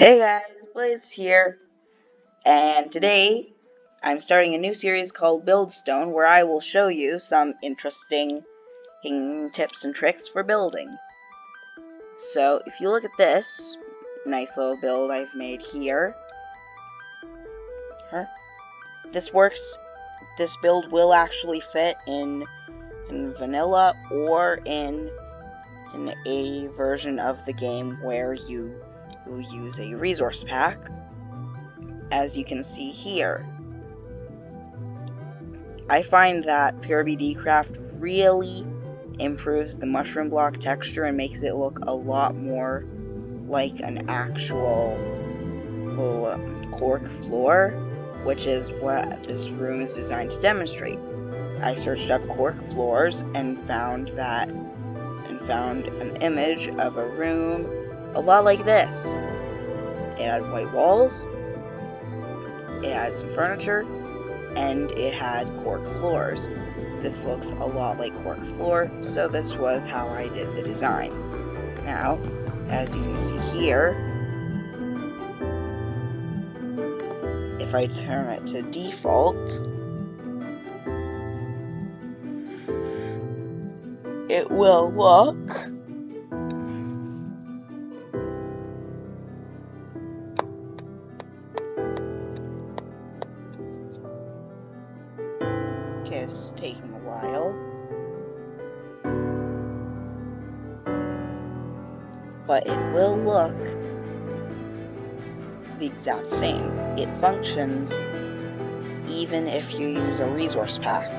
Hey guys, Blaze here, and today I'm starting a new series called Buildstone where I will show you some interesting tips and tricks for building. So if you look at this nice little build I've made here, this build will actually fit in vanilla or in a version of the game where you will use a resource pack, as you can see here. I find that PureBD Craft really improves the mushroom block texture and makes it look a lot more like an actual cork floor, which is what this room is designed to demonstrate. I searched up cork floors and found an image of a room a lot like this. It had white walls, it had some furniture, and it had cork floors. This looks a lot like cork floor, so this was how I did the design. Now, as you can see here, if I turn it to default, it will look it's taking a while, but it will look the exact same. It functions even if you use a resource pack.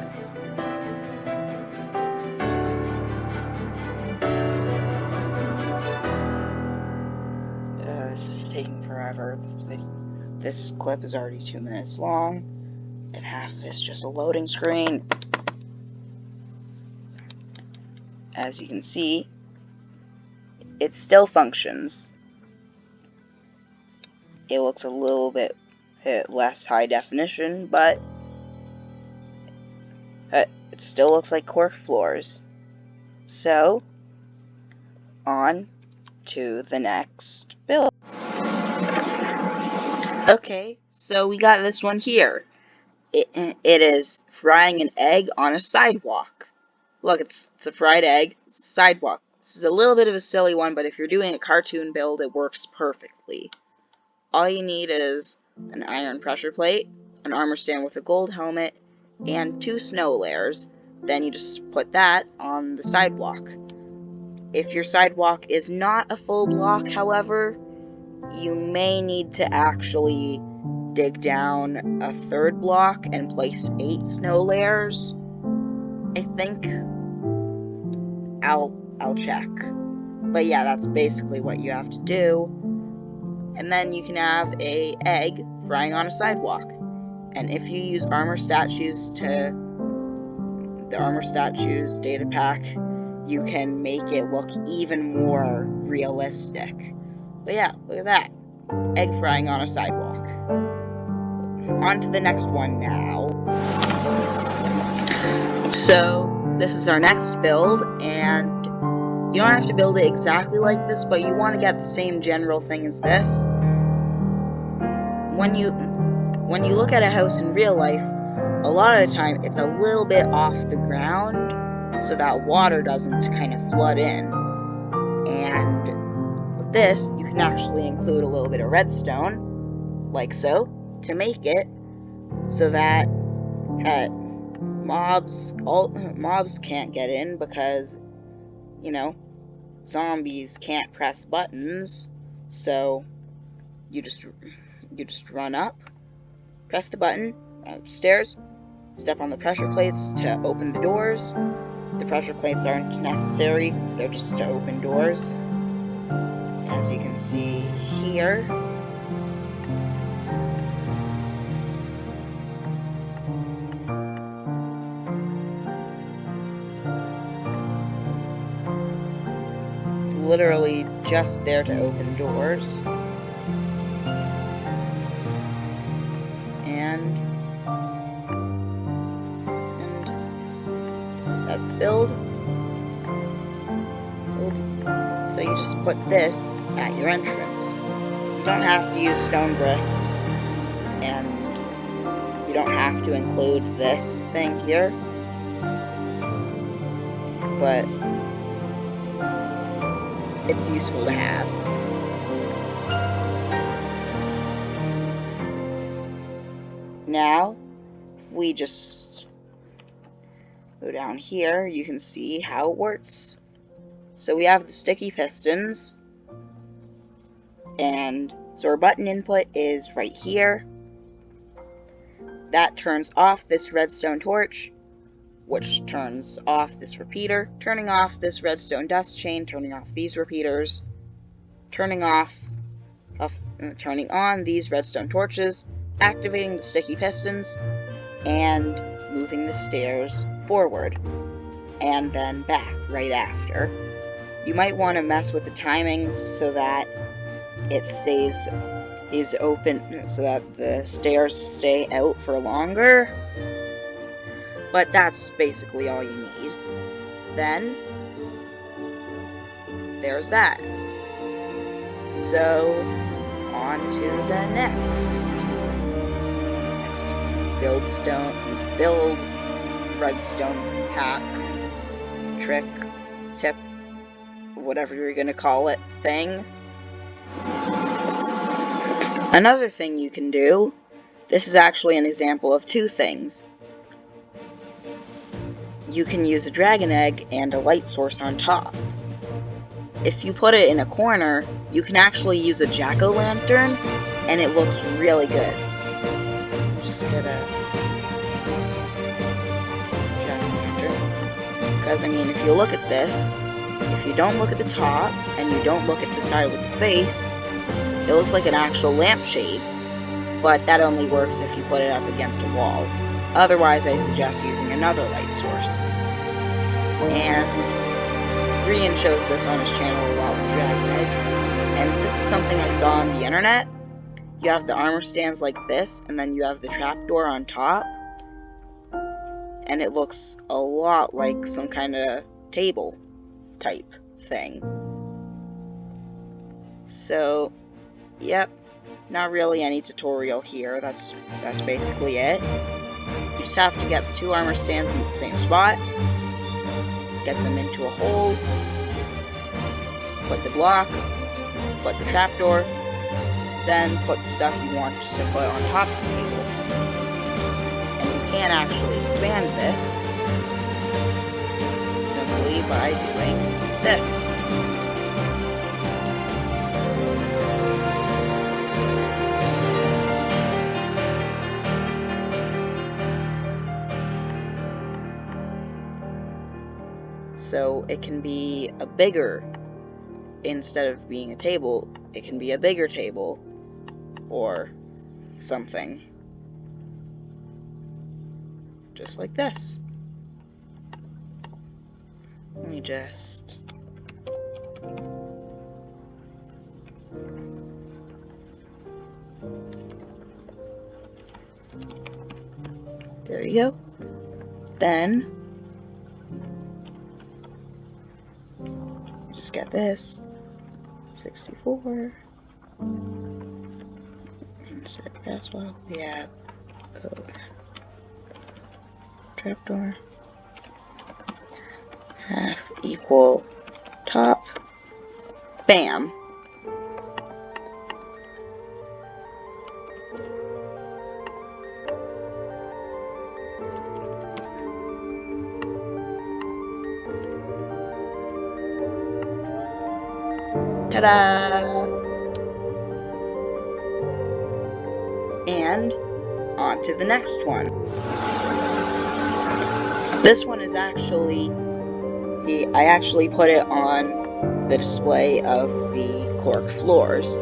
This is taking forever. This clip is already 2 minutes long, and half of it's just a loading screen. As you can see, it still functions. It looks a little bit less high definition, but it still looks like cork floors. So, on to the next build. Okay, so we got this one here. It is frying an egg on a sidewalk. Look, it's a fried egg. It's a sidewalk. This is a little bit of a silly one, but if you're doing a cartoon build, it works perfectly. All you need is an iron pressure plate, an armor stand with a gold helmet, and 2 snow layers. Then you just put that on the sidewalk. If your sidewalk is not a full block, however, you may need to actually dig down a 3rd block and place 8 snow layers. I think I'll check. But yeah, that's basically what you have to do. And then you can have a egg frying on a sidewalk. And if you use armor statues to the armor statues data pack, you can make it look even more realistic. But yeah, look at that. Egg frying on a sidewalk. On to the next one now. So, this is our next build, and you don't have to build it exactly like this, but you want to get the same general thing as this. When you look at a house in real life, a lot of the time it's a little bit off the ground so that water doesn't kind of flood in. And with this, you can actually include a little bit of redstone, like so, to make it so that mobs can't get in because, zombies can't press buttons. So you just run up, press the button upstairs, step on the pressure plates to open the doors. The pressure plates aren't necessary, they're just to open doors. As you can see here, literally just there to open doors. And that's the build. So you just put this at your entrance. You don't have to use stone bricks, and you don't have to include this thing here, but it's useful to have. Now, we just go down here, you can see how it works. So we have the sticky pistons, and so our button input is right here. That turns off this redstone torch, which turns off this repeater, turning off this redstone dust chain, turning off these repeaters, turning on these redstone torches, activating the sticky pistons, and moving the stairs forward, and then back right after. You might want to mess with the timings so that it is open, so that the stairs stay out for longer, but that's basically all you need. Then, there's that. So, on to the next build redstone hack, trick, tip, whatever you're gonna call it, thing. Another thing you can do, this is actually an example of two things. You can use a dragon egg and a light source on top. If you put it in a corner, you can actually use a jack-o'-lantern, and it looks really good. Just get a jack-o'-lantern. Because, I mean, if you look at this, if you don't look at the top, and you don't look at the side with the face, it looks like an actual lampshade, but that only works if you put it up against a wall. Otherwise, I suggest using another light source. And Brian shows this on his channel a lot with dragon eggs, and this is something I saw on the internet. You have the armor stands like this, and then you have the trapdoor on top, and it looks a lot like some kind of table type thing. So, yep, not really any tutorial here, that's basically it. You just have to get the two armor stands in the same spot, get them into a hole, put the block, put the trapdoor, then put the stuff you want to put on top of the table. And you can actually expand this simply by doing this. So it can be a bigger, instead of being a table, it can be a bigger table, or something. Just like this. Let me just... There you go. Then, just get this. 64. Insert password. We have trapdoor. Half equal top. Bam. Ta-da! And on to the next one. This one is actually, I actually put it on the display of the cork floors.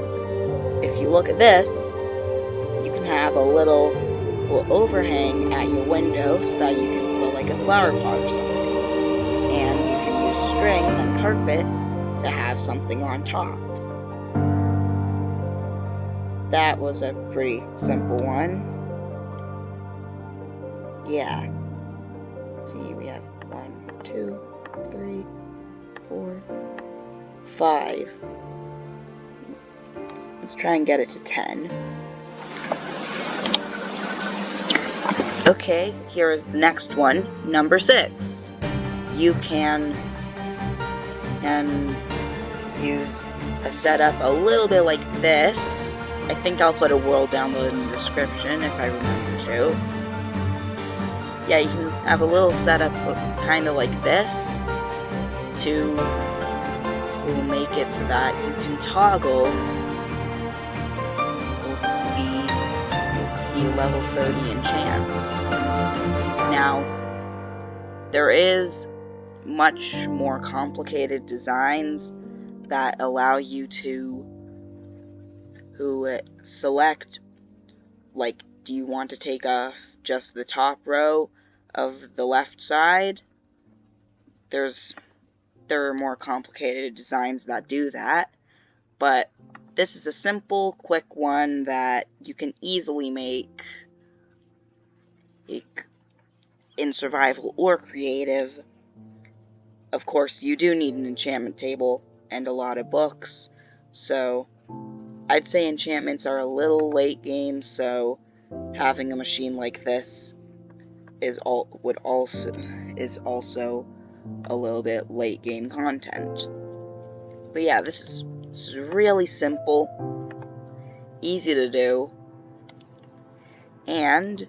If you look at this, you can have a little overhang at your window so that you can put like a flower pot or something. And you can use string and carpet to have something on top. That was a pretty simple one. Yeah. Let's see, we have 1, 2, 3, 4, 5. Let's try and get it to 10. Okay, here is the next one, number 6. You can use a setup a little bit like this. I think I'll put a world download in the description if I remember to. Yeah, you can have a little setup kind of like this to make it so that you can toggle the level 30 enchants. Now, there is much more complicated designs that allow you to select, like, do you want to take off just the top row of the left side? There are more complicated designs that do that, but this is a simple, quick one that you can easily make in survival or creative. Of course, you do need an enchantment table and a lot of books, so I'd say enchantments are a little late game, so having a machine like this is also a little bit late game content. But yeah, this is really simple, easy to do, and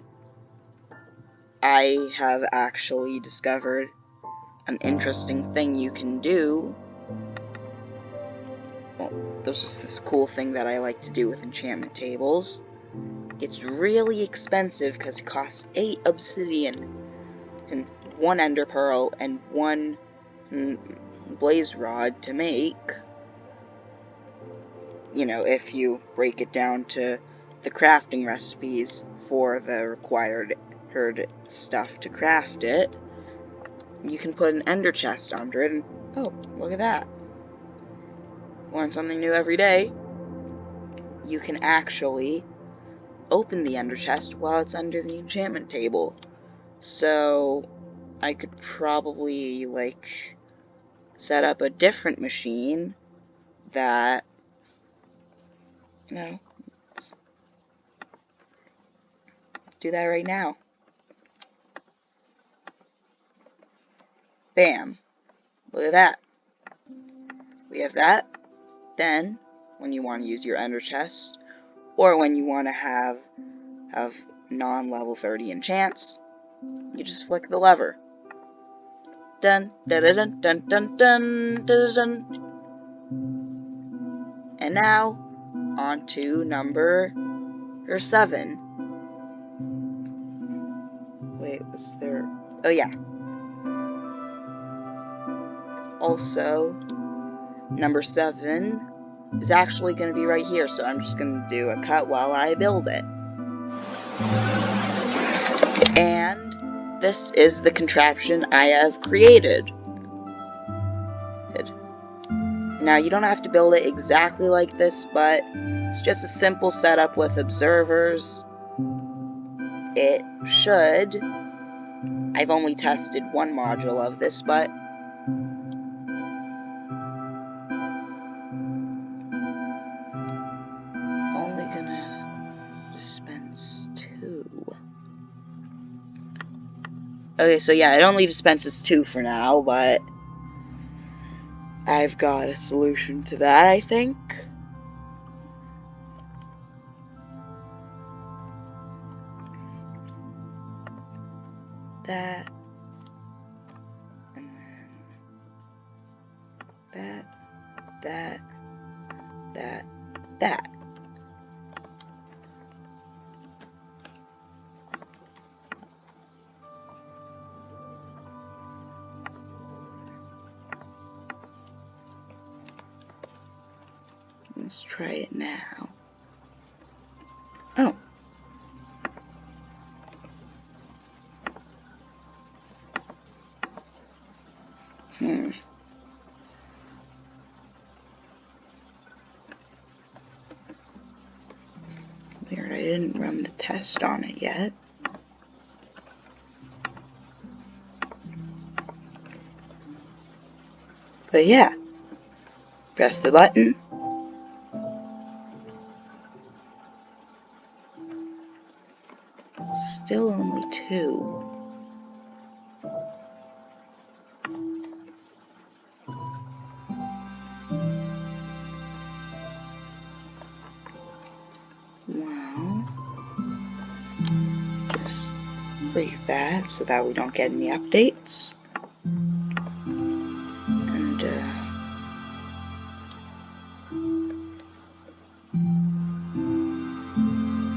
I have actually discovered an interesting thing you can do. Well, there's just this cool thing that I like to do with enchantment tables. It's really expensive because it costs 8 obsidian and 1 ender pearl and 1 blaze rod to make. You know, if you break it down to the crafting recipes for the required stuff to craft it, you can put an ender chest under it, and oh, look at that. Learn something new every day. You can actually open the ender chest while it's under the enchantment table. So I could probably, like, set up a different machine that, you know, let's do that right now. Bam. Look at that. We have that. Then, when you want to use your ender chest, or when you want to have non-level 30 enchants, you just flick the lever. Dun dun dun dun dun dun dun dun. And now, on to number 7. Wait, was there? Oh yeah. Also, number 7 is actually going to be right here, so I'm just going to do a cut while I build it. And this is the contraption I have created. Now, you don't have to build it exactly like this, but it's just a simple setup with observers. It should. I've only tested one module of this, but only gonna dispense 2. Okay, so yeah, it only dispenses 2 for now, but I've got a solution to that, I think. That, and then that. Let's try it now. Oh. Weird, I didn't run the test on it yet. But yeah, press the button, 2. Well, just break that so that we don't get any updates.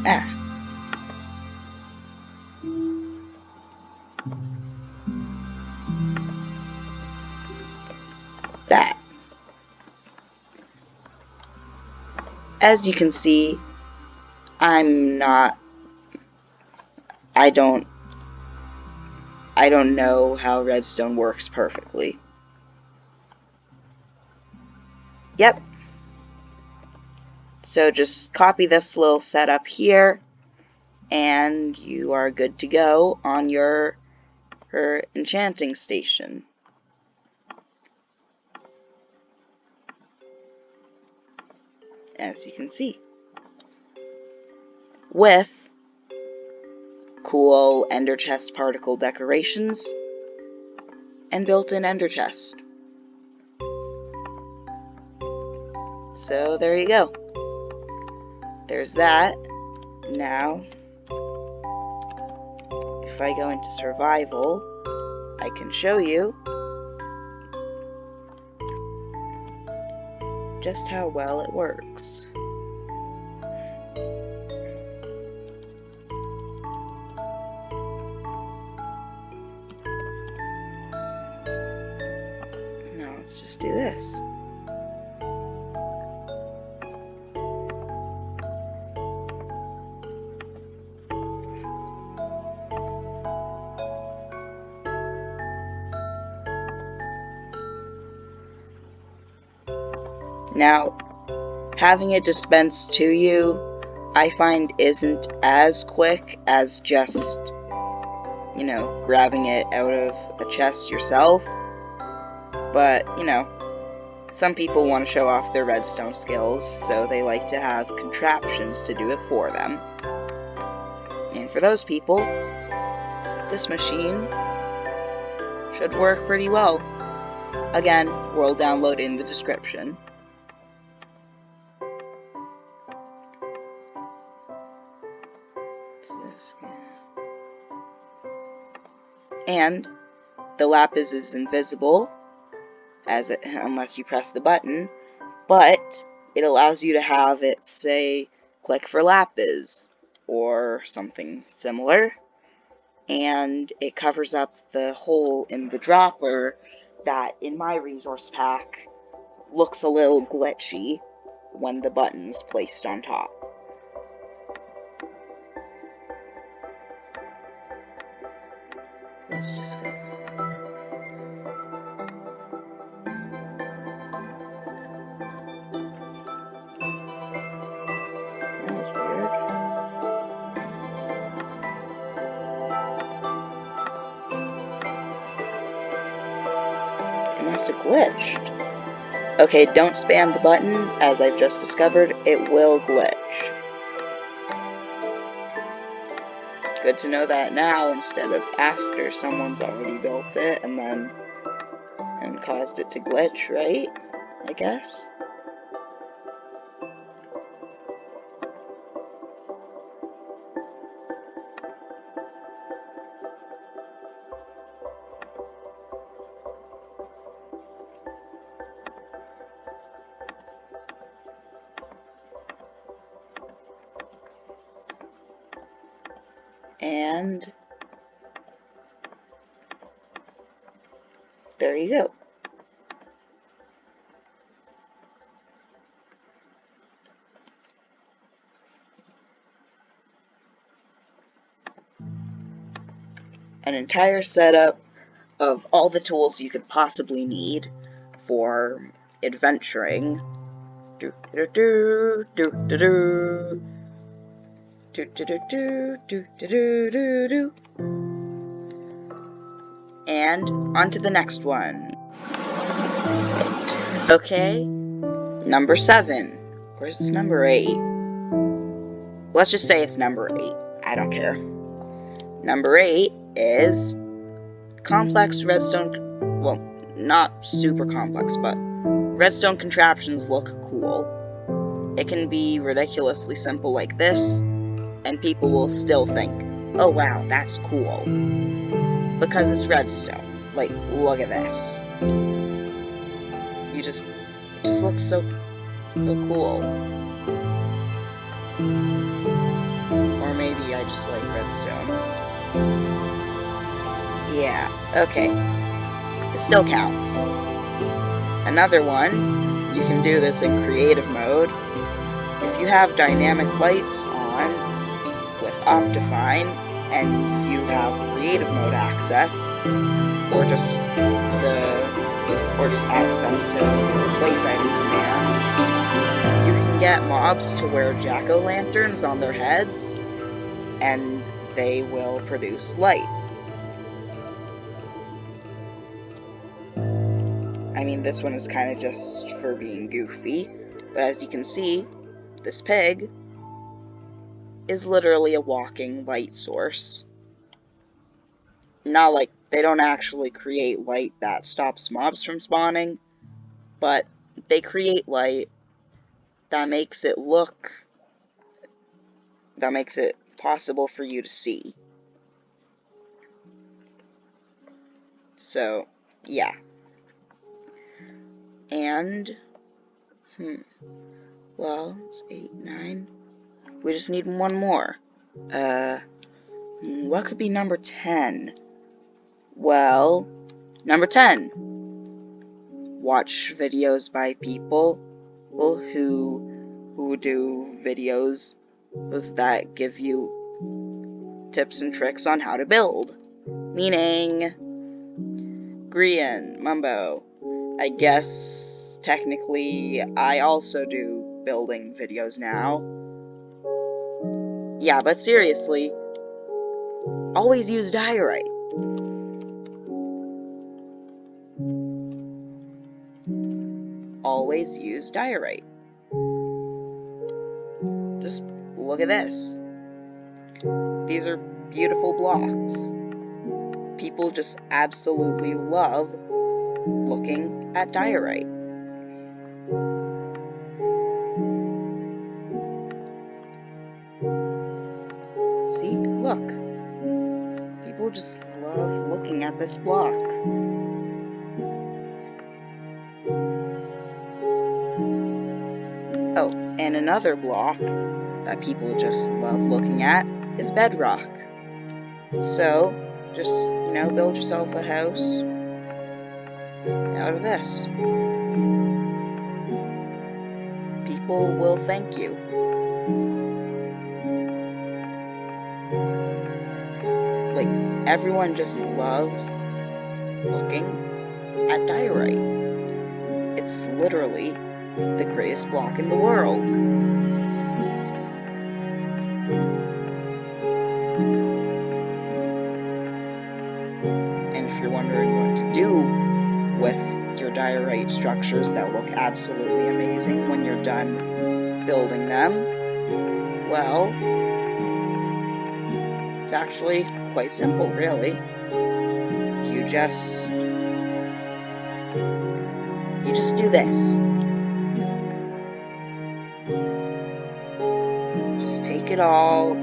And that. As you can see, I don't know how Redstone works perfectly. Yep. So just copy this little setup here, and you are good to go on your enchanting station. As you can see. With cool ender chest particle decorations and built-in ender chest. So there you go. There's that. Now, if I go into survival, I can show you just how well it works. Now let's just do this. Now, having it dispensed to you, I find isn't as quick as just, you know, grabbing it out of a chest yourself. But, you know, some people want to show off their redstone skills, so they like to have contraptions to do it for them. And for those people, this machine should work pretty well. Again, we'll download in the description. And the lapis is invisible unless you press the button, but it allows you to have it say click for lapis or something similar, and it covers up the hole in the dropper that in my resource pack looks a little glitchy when the button's placed on top. Let's just go. That was weird. It must have glitched. Okay, don't spam the button, as I've just discovered, it will glitch. Good to know that now instead of after someone's already built it and caused it to glitch, right? I guess. And there you go. An entire setup of all the tools you could possibly need for adventuring. And on to the next one. Okay, number 7. Or is this number 8? Let's just say it's number 8. I don't care. Number 8 is complex redstone, well, not super complex, but redstone contraptions look cool. It can be ridiculously simple like this, and people will still think, oh wow, that's cool. Because it's redstone. Like, look at this. It just looks so cool. Or maybe I just like redstone. Yeah, okay. It still counts. Another one, you can do this in creative mode. If you have dynamic lights on with Optifine and you have creative mode access, or just access to place item command, you can get mobs to wear jack-o'-lanterns on their heads, and they will produce light. I mean, this one is kind of just for being goofy, but as you can see, this pig is literally a walking light source. Not like they don't actually create light that stops mobs from spawning, but they create light that makes it possible for you to see. So, yeah. And, well, it's 8, 9. We just need one more. What could be number 10? Well, number 10. Watch videos by people who do videos that give you tips and tricks on how to build. Meaning, Grian, Mumbo. I guess technically I also do building videos now. Yeah, but seriously, always use diorite. Always use diorite. Just look at this. These are beautiful blocks. People just absolutely love looking at diorite. See? Look. People just love looking at this block. Oh, and another block that people just love looking at is bedrock. So, just, build yourself a house out of this. People will thank you. Like, everyone just loves looking at diorite. It's literally the greatest block in the world. And if you're wondering what to do with your diorite structures that look absolutely amazing when you're done building them, well, it's actually quite simple, really. You just do this. Just take it all,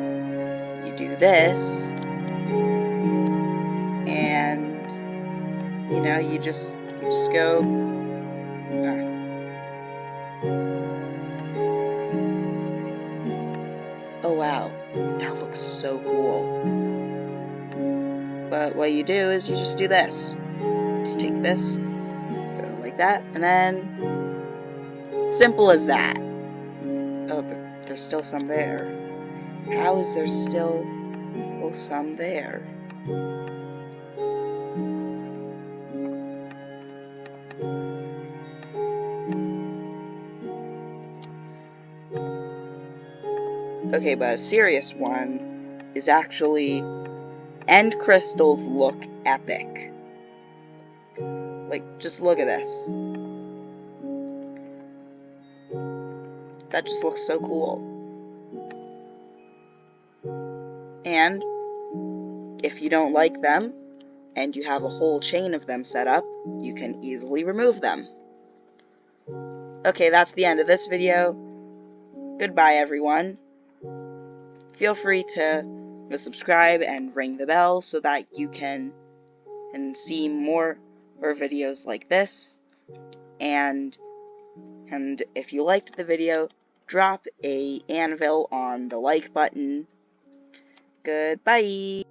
you do this, and, you just go, oh wow, that looks so cool. But what you do is you just do this. Just take this, throw it like that, and then, simple as that. Oh, there's still some there. How is there still some there? Okay, but a serious one is actually end crystals look epic. Like, just look at this. That just looks so cool. And If you don't like them, and you have a whole chain of them set up, you can easily remove them. Okay, that's the end of this video. Goodbye, everyone. Feel free to subscribe and ring the bell so that you can see more videos like this. And if you liked the video, drop an anvil on the like button. Goodbye.